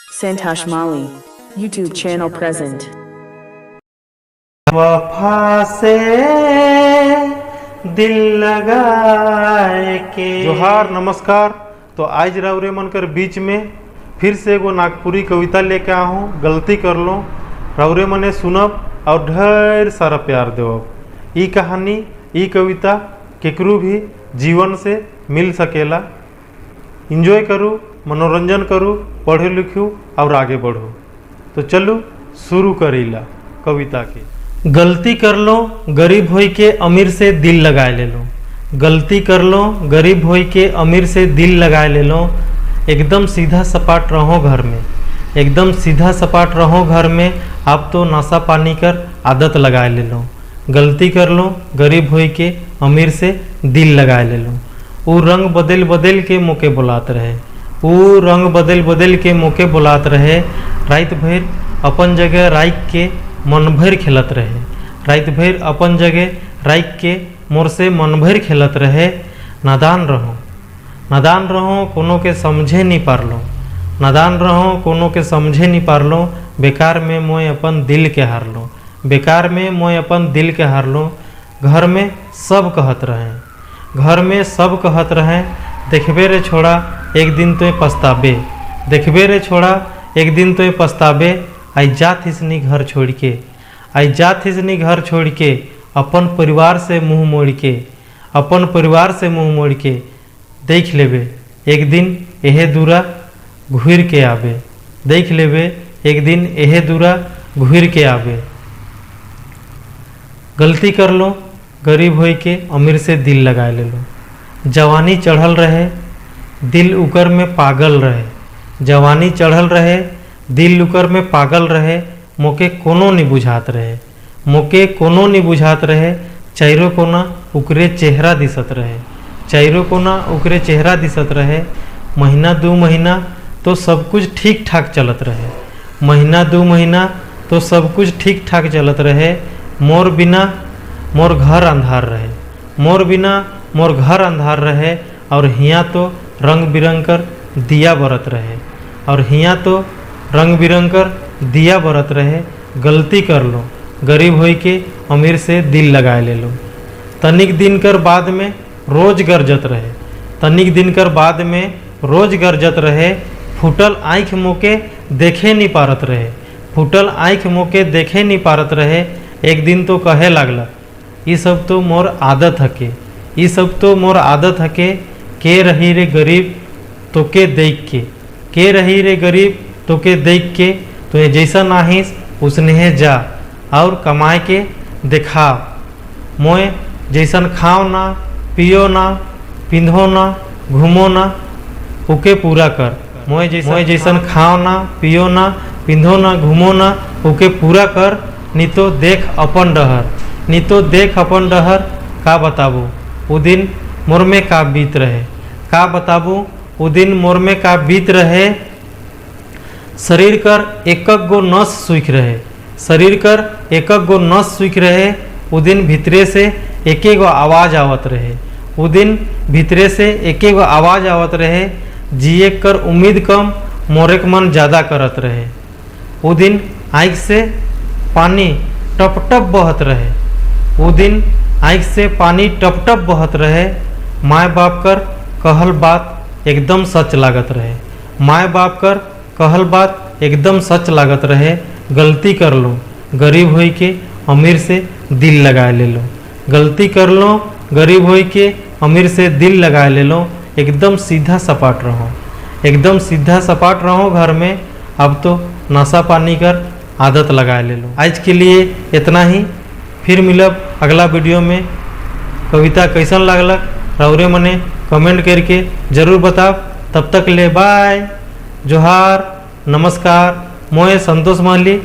Santosh Mali, YouTube channel present. वफा से दिल लगाए के। जोहार नमस्कार। तो आज राउरे मनकर बीच में फिर से एगो नागपुरी कविता लेके आया हूँ। गलती कर लो राउरे मने सुनब और ढेर सारा प्यार देवब। ई कहानी ई कविता केकरू भी जीवन से मिल सकेला। इंजॉय करूँ, मनोरंजन करूँ, पढ़े लिखूँ और आगे बढ़ूँ। तो चलू शुरू करीला कविता की। गलती कर लो गरीब होई के अमीर से दिल लगाए ले लो। गलती कर लो गरीब होई के अमीर से दिल लगाए ले लो। एकदम सीधा सपाट रहो घर में, एकदम सीधा सपाट रहो घर में। आप तो नशा पानी कर आदत लगाए ले लो। गलती कर लो गरीब होई के अमीर से दिल लगाए ले लो। वो रंग बदल बदल के मौके बुलात रहे, वो रंग बदल बदल के मौके बुलात रहे। रात भर अपन जगह राइक के मन भर खेलत रहे, रात भर अपन जगह राइक के मोर से मन भर खेलत रहे। नादान रहो, नादान रहो कोनो के समझे नहीं पार लो। नादान रहो कोनो के समझे नहीं पार लो। बेकार में मोए अपन दिल के हार लो, बेकार में मोए अपन दिल के हार लो। घर में सब कहत रहे, घर में सब कहत रहे। देखबे रे छोड़ा एक दिन तो पछताबे, देखबे रे छोड़ा एक दिन तो पछताबे। आई जात हिसनी घर छोड़ के, आई जात हिसनी घर छोड़ के। अपन परिवार से मुंह मोड़ के, अपन परिवार से मुंह मोड़ के। देख लेबे एक दिन एहे दूरा घुर के आबे, देख लेबे एक दिन एहे दूरा घुर के आबे। गलती कर लो गरीब होई के अमीर से दिल लगाए ले लो। जवानी चढ़ल रहे दिल उकर में पागल रहे, जवानी चढ़ल रहे दिल उकर में पागल रहे। मोके कोनो नहीं बुझात रहे, मोके कोनो नहीं बुझात रहे। चारों कोना उकरे चेहरा दिसत रहे, चारों कोना उकरे चेहरा दिसत रहे। महीना दो महीना तो सब कुछ ठीक ठाक चलत रहे, महीना दो महीना तो सब कुछ ठीक ठाक चलत रहे। मोर बिना मोर घर अंधार रहे, मोर बिना मोर घर अंधार रहे। और हियाँ तो रंग बिरंग कर दिया बरत रहे, और हियाँ तो रंग बिरंग कर दिया बरत रहे। गलती कर लो गरीब होई के अमीर से दिल लगाए ले लो। तनिक दिन कर बाद में रोज गरजत रहे, तनिक दिन कर बाद में रोज गरजत रहे। फूटल आँख मोके देखे नहीं पारत रहे, फूटल आँख मोके देखे नहीं पारत रहे। एक दिन तो कहे लागला ये सब तो मोर आदत हके, ये सब तो मोर आदत हके। के रही रे गरीब तो के देख के रही रे गरीब तो के देख के। तो जैसा नाहिस उसने जा और कमाए के दिखा। मोए जैसन खाओ ना, पियो ना, पिंधो ना, घूमो ना, उके पूरा कर। मोए जैसन खाओ ना, पियो ना, पिंधो ना, घूमो ना, उके पूरा कर। नहीं तो देख अपन डहर, नहीं तो देख अपन डहर। का बताबू वो दिन मोर में का बीत रहे, का बताबू वो दिन मोर में का बीत रहे। शरीर कर एक गो नस सूख रहे, शरीर कर एक गो नस सूख रहे। वो दिन भीतरे से एक गो आवाज़ आवत रहे, वो दिन भीतरे से एक गो आवाज़ आवत रहे। जिए कर उम्मीद कम मोरे के मन ज़्यादा करत रहे। वो दिन आँख से पानी टप टप बहत रहे, वो दिन आँख से पानी टप टप बहत रहे। माँ बाप कर कहल बात एकदम सच लागत रहे, माँ बाप कर कहल बात एकदम सच लागत रहे। गलती कर लो गरीब होई के अमीर से दिल लगाए ले लो। गलती कर लो गरीब होई के अमीर से दिल लगाए ले लो। एकदम सीधा सपाट रहो, एकदम सीधा सपाट रहो घर में। अब तो नशा पानी कर आदत लगाए ले लो। आज के लिए इतना ही, फिर मिलब अगला वीडियो में। कविता कैसन लागलक राउरे मने कमेंट करके ज़रूर बताब। तब तक ले बाय, जोहार, नमस्कार। मोए संतोष माली